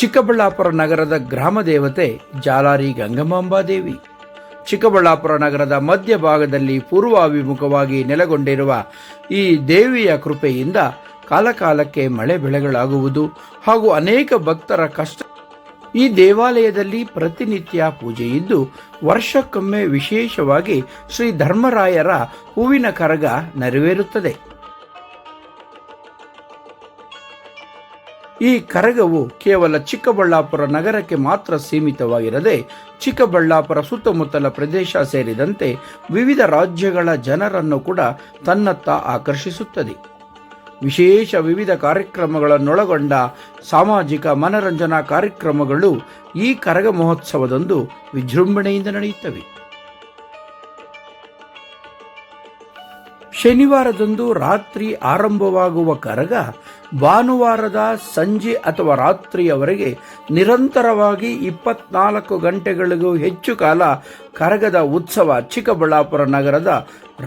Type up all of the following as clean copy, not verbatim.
ಚಿಕ್ಕಬಳ್ಳಾಪುರ ನಗರದ ಗ್ರಾಮ ದೇವತೆ ಜಾಲಾರಿ ಗಂಗಮಾಂಬಾದೇವಿ. ಚಿಕ್ಕಬಳ್ಳಾಪುರ ನಗರದ ಮಧ್ಯಭಾಗದಲ್ಲಿ ಪೂರ್ವಾಭಿಮುಖವಾಗಿ ನೆಲೆಗೊಂಡಿರುವ ಈ ದೇವಿಯ ಕೃಪೆಯಿಂದ ಕಾಲಕಾಲಕ್ಕೆ ಮಳೆ ಬೆಳೆಗಳಾಗುವುದು ಹಾಗೂ ಅನೇಕ ಭಕ್ತರ ಕಷ್ಟ. ಈ ದೇವಾಲಯದಲ್ಲಿ ಪ್ರತಿನಿತ್ಯ ಪೂಜೆ ಇದ್ದು ವರ್ಷಕ್ಕೊಮ್ಮೆ ವಿಶೇಷವಾಗಿ ಶ್ರೀ ಧರ್ಮರಾಯರ ಹೂವಿನ ಕರಗ ನೆರವೇರುತ್ತದೆ. ಈ ಕರಗವು ಕೇವಲ ಚಿಕ್ಕಬಳ್ಳಾಪುರ ನಗರಕ್ಕೆ ಮಾತ್ರ ಸೀಮಿತವಾಗಿರದೆ ಚಿಕ್ಕಬಳ್ಳಾಪುರ ಸುತ್ತಮುತ್ತಲ ಪ್ರದೇಶ ಸೇರಿದಂತೆ ವಿವಿಧ ರಾಜ್ಯಗಳ ಜನರನ್ನು ಕೂಡ ತನ್ನತ್ತ ಆಕರ್ಷಿಸುತ್ತದೆ. ವಿವಿಧ ಕಾರ್ಯಕ್ರಮಗಳನ್ನೊಳಗೊಂಡ ಸಾಮಾಜಿಕ ಮನರಂಜನಾ ಕಾರ್ಯಕ್ರಮಗಳು ಈ ಕರಗ ಮಹೋತ್ಸವದಂದು ವಿಜೃಂಭಣೆಯಿಂದ ನಡೆಯುತ್ತವೆ. ಶನಿವಾರದಂದು ರಾತ್ರಿ ಆರಂಭವಾಗುವ ಕರಗ ಭಾನುವಾರದ ಸಂಜೆ ಅಥವಾ ರಾತ್ರಿಯವರೆಗೆ ನಿರಂತರವಾಗಿ 24 ಗಂಟೆಗಳಿಗೂ ಹೆಚ್ಚು ಕಾಲ ಕರಗದ ಉತ್ಸವ ಚಿಕ್ಕಬಳ್ಳಾಪುರ ನಗರದ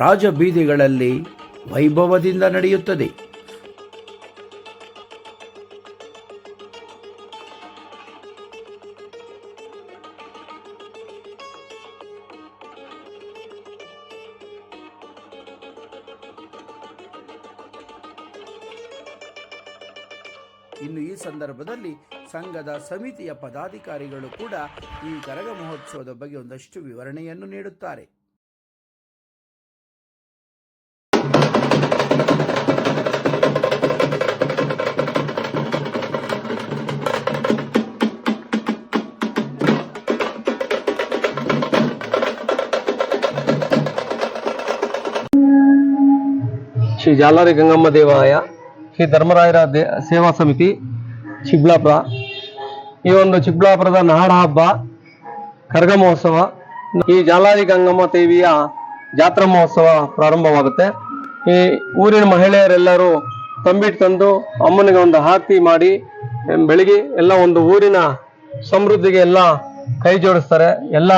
ರಾಜಬೀದಿಗಳಲ್ಲಿ ವೈಭವದಿಂದ ನಡೆಯುತ್ತದೆ. ಇನ್ನು ಈ ಸಂದರ್ಭದಲ್ಲಿ ಸಂಘದ ಸಮಿತಿಯ ಪದಾಧಿಕಾರಿಗಳು ಕೂಡ ಈ ಕರಗ ಮಹೋತ್ಸವದ ಬಗ್ಗೆ ಒಂದಷ್ಟು ವಿವರಣೆಯನ್ನು ನೀಡುತ್ತಾರೆ. ಶ್ರೀ ಜಾಲಾರಿ ಗಂಗಮ್ಮ ದೇವಾಲಯ, ಶ್ರೀ ಧರ್ಮರಾಯರ ಸೇವಾ ಸಮಿತಿ ಚಿಕ್ಕಬಳ್ಳಾಪುರ. ಈ ಒಂದು ಚಿಕ್ಕಬಳ್ಳಾಪುರದ ನಾಡ ಹಬ್ಬ ಕರಗ ಮಹೋತ್ಸವ, ಈ ಜಾಲಾರಿ ಗಂಗಮ್ಮ ದೇವಿಯ ಜಾತ್ರಾ ಮಹೋತ್ಸವ ಪ್ರಾರಂಭವಾಗುತ್ತೆ. ಈ ಊರಿನ ಮಹಿಳೆಯರೆಲ್ಲರೂ ತಂಬಿಟ್ಟು ತಂದು ಅಮ್ಮನಿಗೆ ಒಂದು ಆರತಿ ಮಾಡಿ ಬೆಳಿಗ್ಗೆ ಎಲ್ಲ ಒಂದು ಊರಿನ ಸಮೃದ್ಧಿಗೆ ಎಲ್ಲ ಕೈ ಜೋಡಿಸ್ತಾರೆ. ಎಲ್ಲ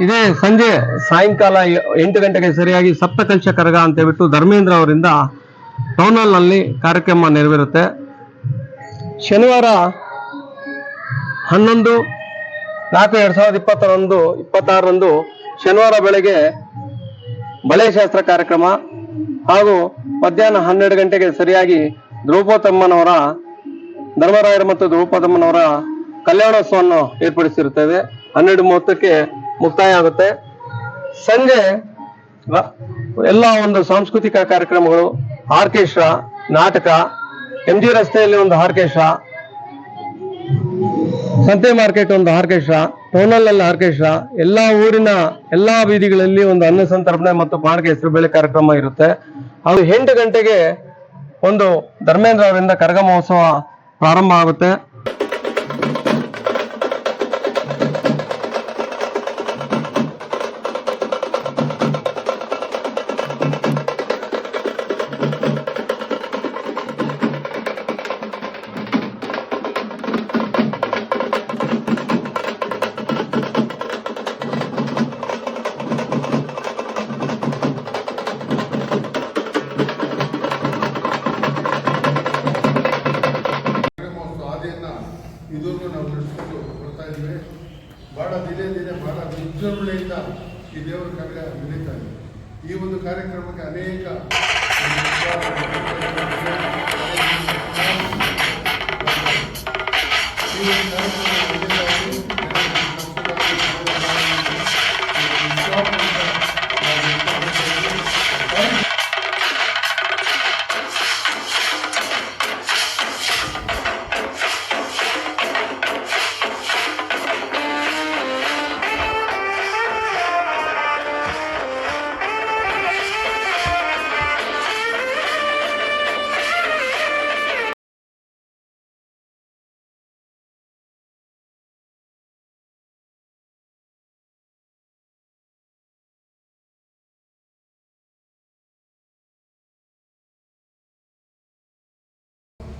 ಇದೇ ಸಂಜೆ ಸಾಯಂಕಾಲ 8 ಗಂಟೆಗೆ ಸರಿಯಾಗಿ ಸಪ್ತಕಲಶ ಕರಗ ಅಂತ ಹೇಳ್ಬಿಟ್ಟು ಧರ್ಮೇಂದ್ರ ಅವರಿಂದ ಟೌನ್ ಹಾಲ್ ನಲ್ಲಿ ಕಾರ್ಯಕ್ರಮ ನೆರವೇರುತ್ತೆ. ಶನಿವಾರ 11/4/2026 ಶನಿವಾರ ಬೆಳಗ್ಗೆ ಬಳೆಶಾಸ್ತ್ರ ಕಾರ್ಯಕ್ರಮ ಹಾಗೂ ಮಧ್ಯಾಹ್ನ 12 ಗಂಟೆಗೆ ಸರಿಯಾಗಿ ದ್ರೌಪದಮ್ಮನವರ ಧರ್ಮರಾಯರ ಮತ್ತು ದ್ರೌಪದಮ್ಮನವರ ಕಲ್ಯಾಣೋತ್ಸವವನ್ನು ಏರ್ಪಡಿಸಿರುತ್ತೇವೆ. 12:30ಕ್ಕೆ ಮುಕ್ತಾಯ ಆಗುತ್ತೆ. ಸಂಜೆ ಎಲ್ಲ ಒಂದು ಸಾಂಸ್ಕೃತಿಕ ಕಾರ್ಯಕ್ರಮಗಳು, ಆರ್ಕೆಸ್ಟ್ರಾ, ನಾಟಕ, MG ರಸ್ತೆಯಲ್ಲಿ ಒಂದು ಆರ್ಕೆಸ್ಟ್ರಾ, ಸಂತೆ ಮಾರ್ಕೆಟ್ ಒಂದು ಆರ್ಕೆಸ್ಟ್ರಾ, ಟೌನಲ್ಲಿ ಆರ್ಕೆಸ್ಟ್ರಾ, ಎಲ್ಲ ಊರಿನ ಎಲ್ಲಾ ಬೀದಿಗಳಲ್ಲಿ ಒಂದು ಅನ್ನ ಸಂತರ್ಪಣೆ ಮತ್ತು ಪಾನಕ ಹೆಸರು ಬೇಳೆ ಕಾರ್ಯಕ್ರಮ ಇರುತ್ತೆ. ಹಾಗೂ 8 ಗಂಟೆಗೆ ಒಂದು ಧರ್ಮೇಂದ್ರ ಅವರಿಂದ ಕರಗ ಮಹೋತ್ಸವ ಪ್ರಾರಂಭ ಆಗುತ್ತೆ. ಇದುವರೆಗೂ ನಾವು ನಡೆಸಿಕೊಂಡು ಬರ್ತಾ ಇದ್ದೀವಿ. ಬಹಳ ದಿನೇ ಬಹಳ ವಿಜೃಂಭಣೆಯಿಂದ ಈ ದೇವರ ಕಾರ್ಯ ನಡೀತಾ ಇದೆ. ಈ ಒಂದು ಕಾರ್ಯಕ್ರಮಕ್ಕೆ ಅನೇಕ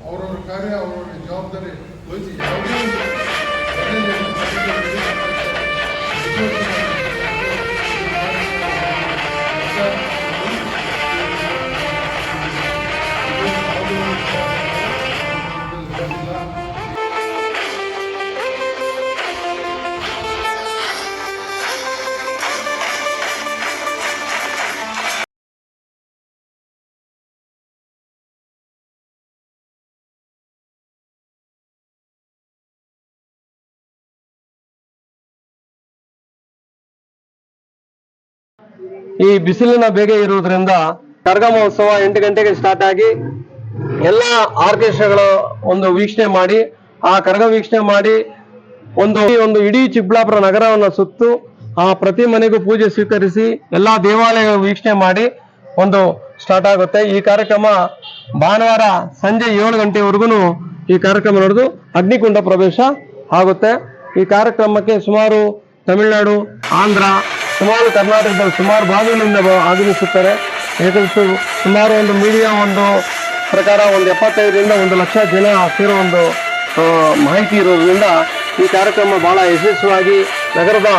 ಅವರವ್ರ ಕಾರ್ಯ ಅವರವ್ರ ಜವಾಬ್ದಾರಿ ವಹಿಸಿ ಯಾವುದೇ ಈ ಬಿಸಿಲಿನ ಬೇಗೆ ಇರುವುದರಿಂದ ಕರಗ ಮಹೋತ್ಸವ 8 ಗಂಟೆಗೆ ಸ್ಟಾರ್ಟ್ ಆಗಿ ಎಲ್ಲ ಆರ್ಕೆಸ್ಟ್ರಾಗಳ ಒಂದು ವೀಕ್ಷಣೆ ಮಾಡಿ, ಆ ಕರಗ ವೀಕ್ಷಣೆ ಮಾಡಿ ಒಂದು ಇಡೀ ಚಿಕ್ಕಬಳ್ಳಾಪುರ ನಗರವನ್ನು ಸುತ್ತು ಆ ಪ್ರತಿ ಮನೆಗೂ ಪೂಜೆ ಸ್ವೀಕರಿಸಿ ಎಲ್ಲಾ ದೇವಾಲಯ ವೀಕ್ಷಣೆ ಮಾಡಿ ಒಂದು ಸ್ಟಾರ್ಟ್ ಆಗುತ್ತೆ. ಈ ಕಾರ್ಯಕ್ರಮ ಭಾನುವಾರ ಸಂಜೆ 7 ಗಂಟೆವರೆಗೂ ಈ ಕಾರ್ಯಕ್ರಮ ನಡೆದು ಅಗ್ನಿಕುಂಡ ಪ್ರವೇಶ ಆಗುತ್ತೆ. ಈ ಕಾರ್ಯಕ್ರಮಕ್ಕೆ ಸುಮಾರು ತಮಿಳುನಾಡು, ಆಂಧ್ರ, ಸುಮಾರು ಕರ್ನಾಟಕದ ಸುಮಾರು ಭಾಗಗಳಿಂದ ಆಗಮಿಸುತ್ತಾರೆ. ಸುಮಾರು ಒಂದು ಮೀಡಿಯಾ ಪ್ರಕಾರ 75ರಿಂದ 1 ಲಕ್ಷ ಜನ ಸೇರೋ ಮಾಹಿತಿ ಇರೋದ್ರಿಂದ ಈ ಕಾರ್ಯಕ್ರಮ ಬಹಳ ಯಶಸ್ವಿಯಾಗಿ ನಗರದ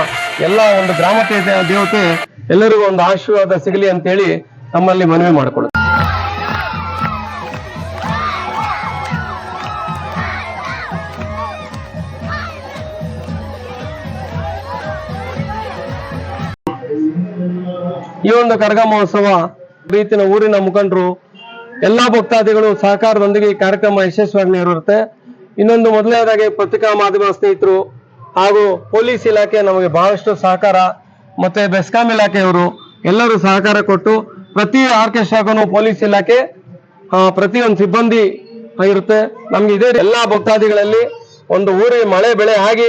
ಎಲ್ಲ ಗ್ರಾಮ ದೇವತೆ ಎಲ್ಲರಿಗೂ ಆಶೀರ್ವಾದ ಸಿಗಲಿ ಅಂತೇಳಿ ತಮ್ಮಲ್ಲಿ ಮನವಿ ಮಾಡಿಕೊಳ್ಳುತ್ತೆ. ಈ ಕರಗ ಮಹೋತ್ಸವ ರೀತಿಯ ಊರಿನ ಮುಖಂಡರು ಎಲ್ಲಾ ಭಕ್ತಾದಿಗಳು ಸಹಕಾರದೊಂದಿಗೆ ಈ ಕಾರ್ಯಕ್ರಮ ಯಶಸ್ವಿಯಾಗಿ ನೆರವೇರುತ್ತೆ. ಇನ್ನೊಂದು ಮೊದಲನೇದಾಗಿ ಪತ್ರಿಕಾ ಮಾಧ್ಯಮ ಸ್ನೇಹಿತರು ಹಾಗೂ ಪೊಲೀಸ್ ಇಲಾಖೆ ನಮಗೆ ಬಹಳಷ್ಟು ಸಹಕಾರ, ಮತ್ತೆ ಬೆಸ್ಕಾಂ ಇಲಾಖೆಯವರು ಎಲ್ಲರೂ ಸಹಕಾರ ಕೊಟ್ಟು ಪ್ರತಿ ಆರ್ಕೆಸ್ಟ್ರಾಗೂ ಪೊಲೀಸ್ ಇಲಾಖೆ ಪ್ರತಿಯೊಂದು ಸಿಬ್ಬಂದಿ ಇರುತ್ತೆ. ನಮ್ಗೆ ಇದೇ ಎಲ್ಲಾ ಭಕ್ತಾದಿಗಳಲ್ಲಿ ಊರಿಗೆ ಮಳೆ ಬೆಳೆ ಆಗಿ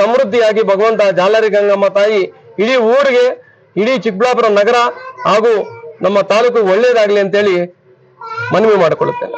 ಸಮೃದ್ಧಿಯಾಗಿ ಭಗವಂತ ಜಾಲರಿ ಗಂಗಮ್ಮ ತಾಯಿ ಇಡೀ ಊರಿಗೆ, ಇಡೀ ಚಿಕ್ಕಬಳ್ಳಾಪುರ ನಗರ ಹಾಗೂ ನಮ್ಮ ತಾಲೂಕು ಒಳ್ಳೇದಾಗ್ಲಿ ಅಂತೇಳಿ ಮನವಿ ಮಾಡಿಕೊಳ್ಳುತ್ತೇನೆ.